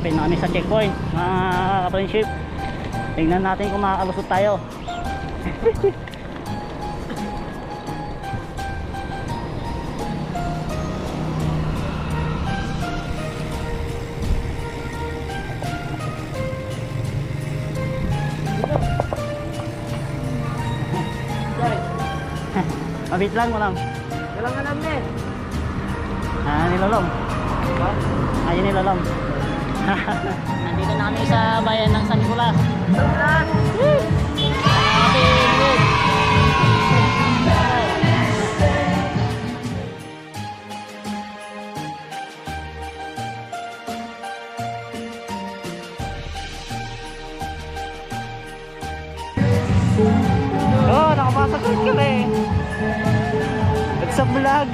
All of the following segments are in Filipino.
Malapit na kami sa checkpoint, mga ka-friendship. Tingnan natin kung makakalusot tayo. Mabit lang mo lang. Walang alam na eh. Nilolong. Ayun nilolong. Nandito na kami sa bayan ng San Nicolas. Oo, nakapasok kami. It's a vlog.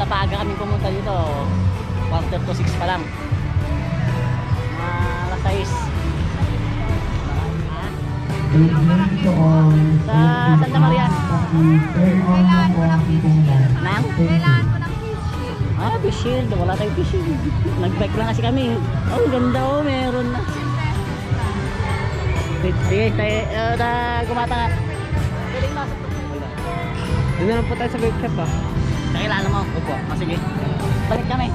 Napaga kami pumunta dito. 5:45 pa lang. Alas 6. Sa Santa Maria. Kailangan ko ng face shield. Nang? Kailangan ko ng face shield. Face shield. Wala tayong face shield. Nag-bike lang kasi kami. Oh, ganda oh. Meron na. Sige, gumata nga. Doon na lang po tayo sa vape shop ah. Kakilala mo? Opo. Sige. Balik kami.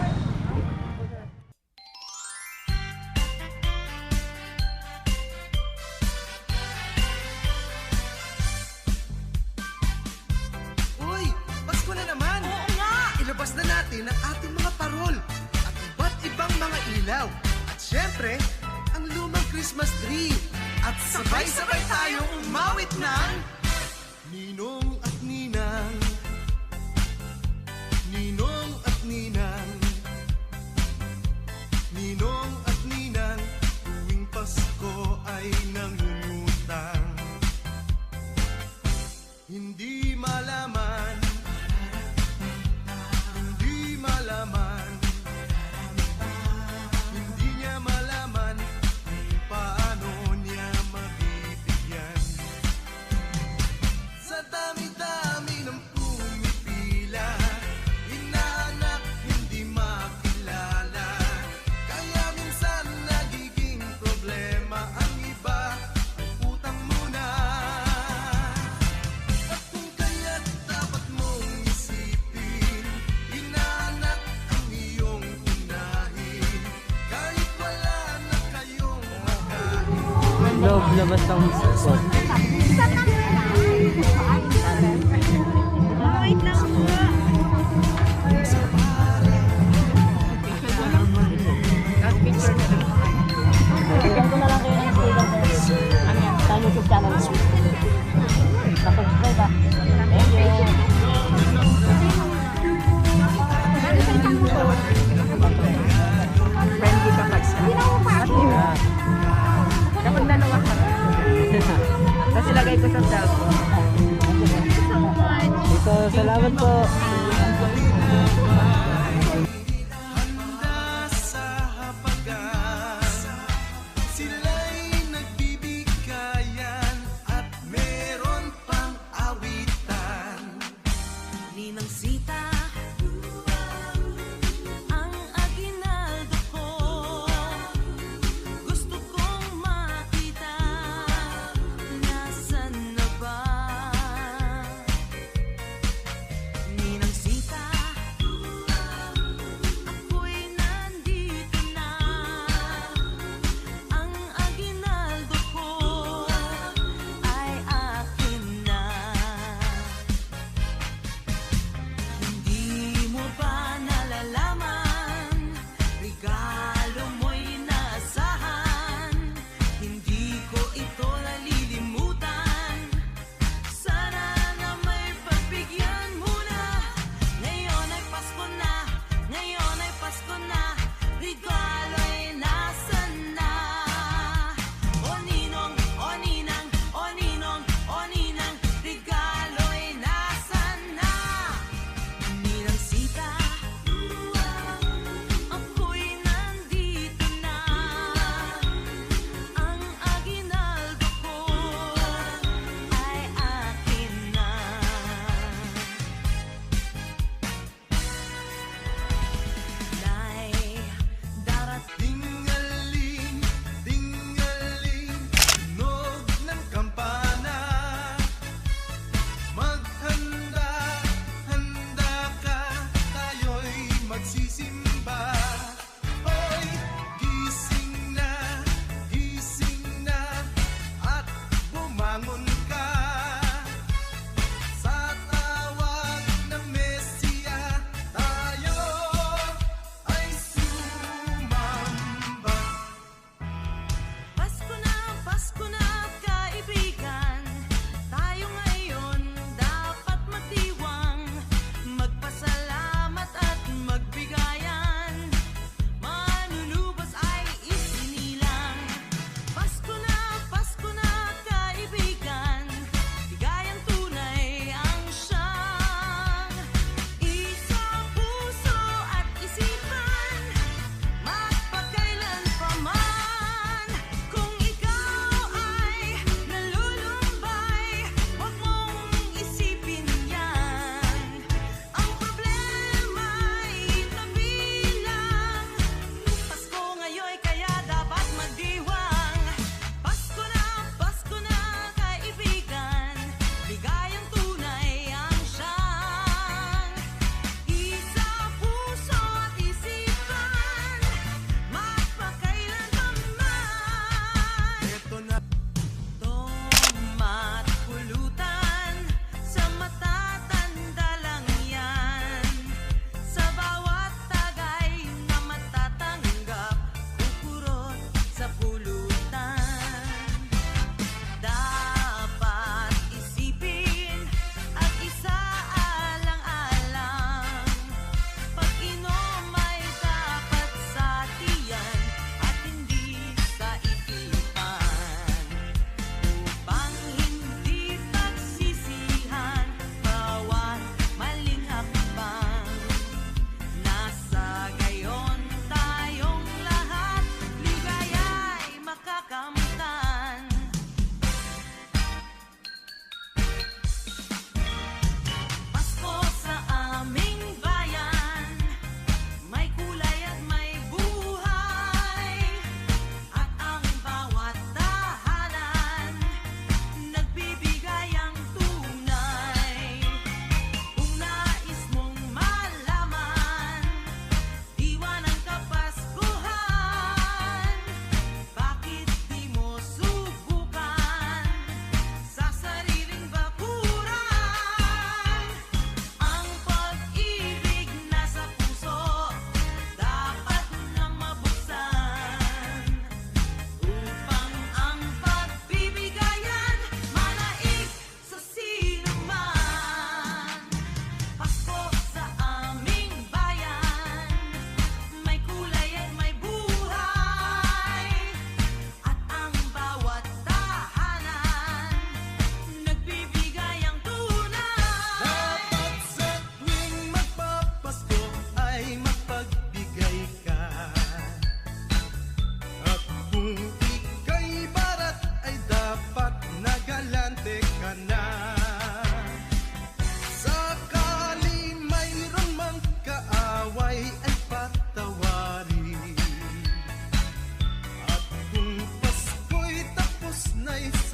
Uy! Pasko na naman! Oo nga! Ilabas na natin ang ating mga parol at iba't ibang mga ilaw. At syempre, ang lumang Christmas tree. At sabay-sabay tayong umawit ng Ninong at Ninang. Ninong at Ninang. Ninong at Ninang, tuwing Pasko ay nangungutang. Hindi malaman, hindi malaman, hindi niya malaman kung paano niya mabibigyan. Sa dami-dami ng pumipila, hinahanap hindi makilala. Kaya minsan nagiging problema ang iba, utang muna. At kung kaya't dapat mong isipin, hinahanap ang iyong unahin. Kahit wala na kayong makain. Loob labas ng spot. Wait lang po. Bigyan ko na lang kayo ng sticker ko. Ano yan? Sa YouTube channel ko. Subscribe ah. Thank you. Friendly ka pag sa. Hindi na ako pa. Kapag nanawa ka. Tapos ilagay ko sa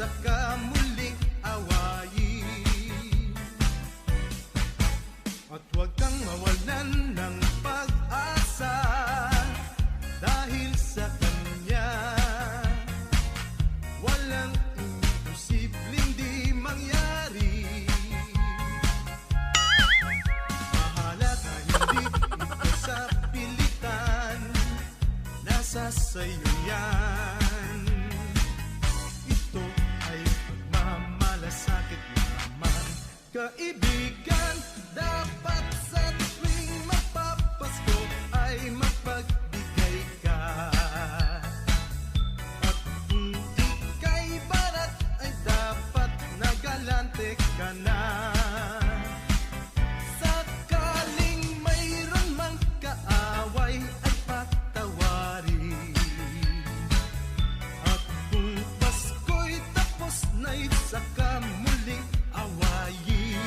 saka muling awayin. At huwag kang mawalan ng pag-asa dahil sa Kanya walang imposibleng di mangyari. Mahalaga hindi ito sa pilitan, nasa sayo yan. Ito ay pagmamalasakit lamang, kaibigan. Dapat sa tuwing magpapasko ay mapagbigay ka. At kung ika'y barat ay dapat nagalante ka na. Sakaling mayroon mang kaaway ay patawarin. At kung Pasko'y tapos na'y saka muling awayin.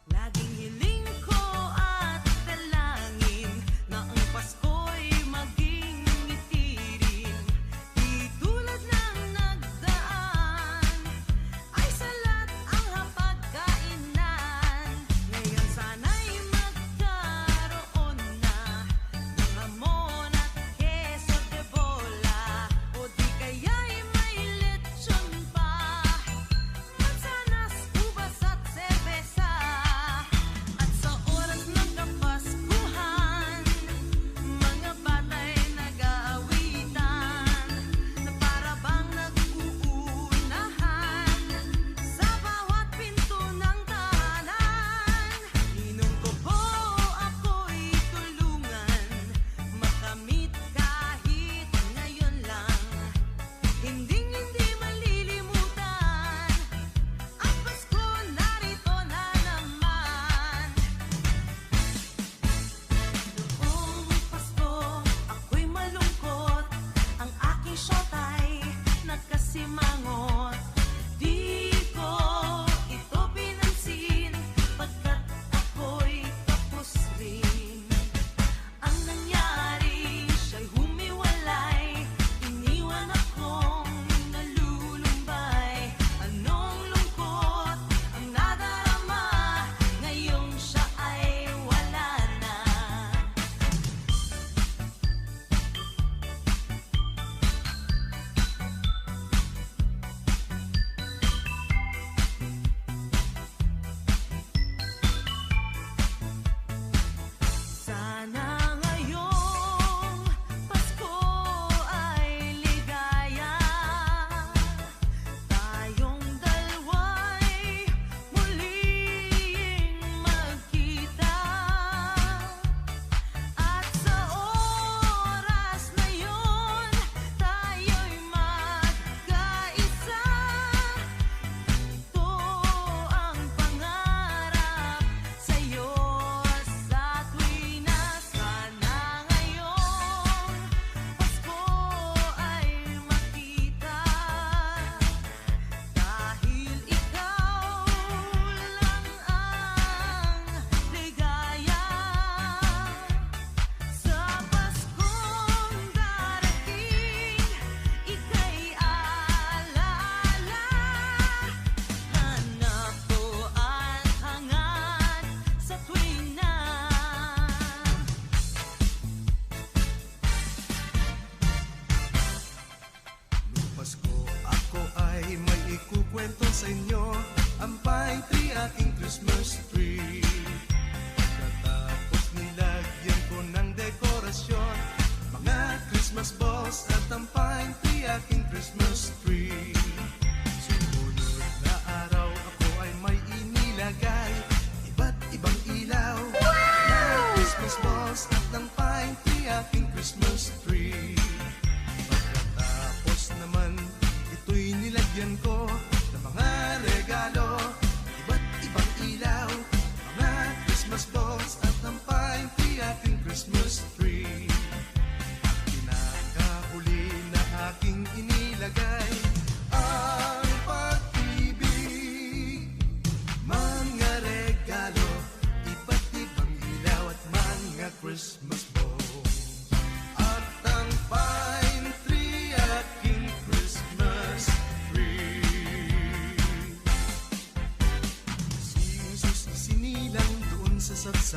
Laging hiling ko at dalangin na ang Pasko'y maging ngiti rin. Di tulad ng nagdaan ay salat ang hapagkainan. Ngayon sana'y magkaroon na ng hamon at queso de bola, o di kaya'y may lechon pa, mansanas, ubas at serbesa. At sa oras ng Kapaskuhan, mga bata'y nag-aawitan na para bang nag-uunahan sa bawat pinto ng tahanan. Inong ko po ako'y tulungan makamit kahit ngayon lang. Hinding-hindi malilimutan ang Pasko, narito na naman. Noong Pasko, ako'y malungkot, ang aking syota'y nagkasimangot. Di ko ito pinansin, pagkat ako'y tapos rin. Ang nangyari, siya'y humiwalay, iniwan akong nalulumbay. Anong lungkot ang nadarama, ngayong siya ay wala na. Sana ngayong Pasko ay ligaya, tayong dalawa'y muling magkita. At sa oras na yun, tayo'y magkaisa. Ito ang pangarap sa'yo sa tuwina. Sana ngayong Pasko ay makita, dahil ikaw lang ang ligaya. Sa Paskong darating, ika'y alaala. Hanap ko at hangad sa tuwina. Noong Pasko, ako ay may ikukwento sa inyo, ang pine tree, aking Christmas tree. Pagkatapos nilagyan ko ng dekorasyon, mga Christmas balls at ang pine tree, aking Christmas tree. Sumunod na araw, ako ay may inilagay iba't ibang ilaw, mga Christmas balls at ang pine tree, aking Christmas tree. Pagkatapos naman, ito'y nilagyan ko ng mga regalo, iba't ibang ilaw, mga Christmas balls at ang pine tree, aking Christmas tree. Pinakahuli na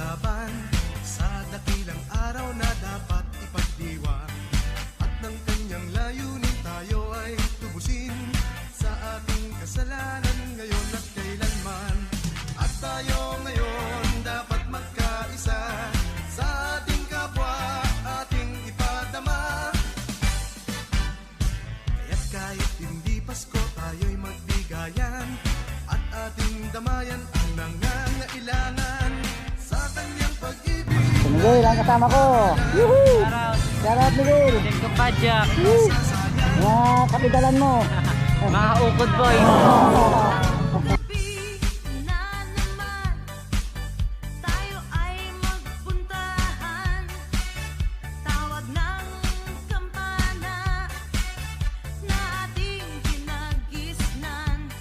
laban sa dakilang araw na dapat ipagdiwang. At ng kanyang layunin tayo ay tubusin sa ating kasalanan ngayon at kailanman. At tayo ngayon dapat magkaisa sa ating kapwa, ating ipadama. Kaya't kahit hindi Pasko, tayo'y magbigayan at ating damayan ang nangangailangan sa kanyang pag-ibig. Si Miguel ang kasama ko. Woohoo! Shout out Miguel. Check ko pa, Jack. Mga kapidalan mo. Mga ukod boy. na naman tayo ay magpuntahan. Tawag ng kampana na ating ginagisnan.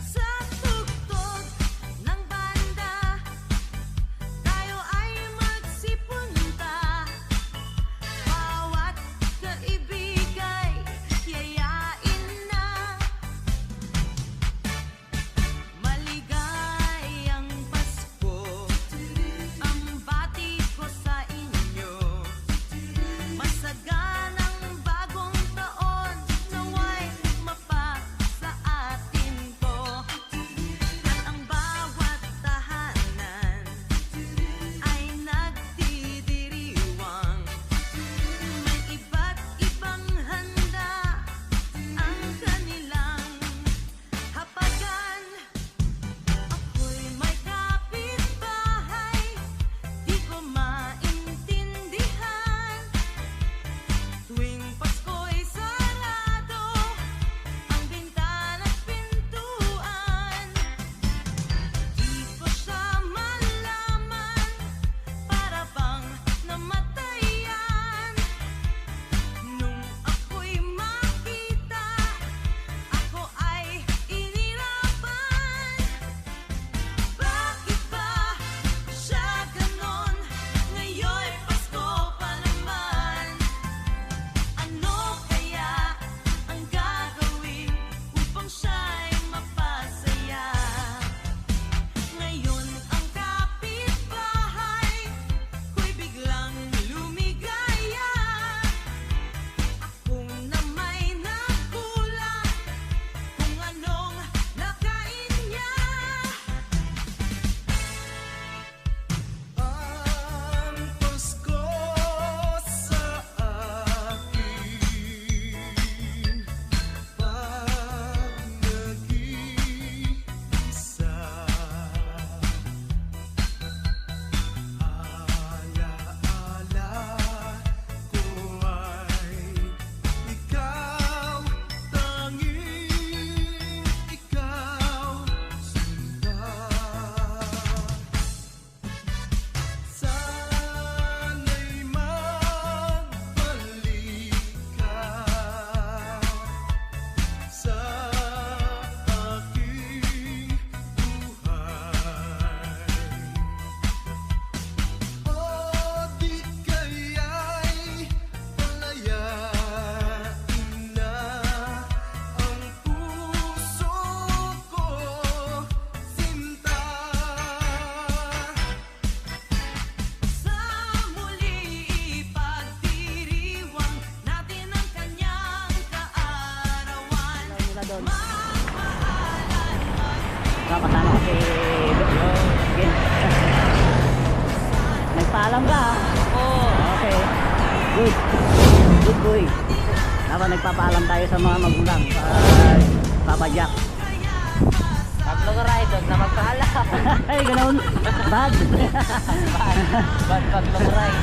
Sa tugtog ng banda tayo ay magsipunta. Bawat kaibigay yayain na. Maligayang Pasko ang bati ko sa inyo. Masaganang bagong taon naway mapasa atin ko. At ang bawat tahanan ay nagdidiriwang. May iba't ibang handa ang kanilang hapagan. Ako'y may kapitbahay, di ko maintindihan. Tuwing Pasko'y sarado ang bintana't pintuan. Di ko siya malaman, para bang namatayan. Nung ako'y makita, ako ay inirapan. Bakit ba siya ganon? Ngayon'y Pasko pa naman. Ano kaya ang gagawin upang siya'y mapasaya? Ngayon ang kapitbahay ko'y biglang lumigaya. Akong na may nagulat kung anong nakain niya. Ang Pasko sa akin pag nag-iisa. Alaala ko ay ikaw, tanging ikaw sinta. Sana'y magbalik ka sa aking buhay. O di kaya'y palayain na ang puso ko, sinta. Sa muli ipagdiriwang natin ang kanyang kaarawan. Nila doon. Mamahalan Kasama ko si Miguel. Nagpaalam ka ha? Oo. Okay. Good. Good boy. Dapat nagpapaalam tayo sa mga magulang. Papa Jack. Tatlo ka ride na magkahala. Ay, ganoon. Bad. Bad pag long ride.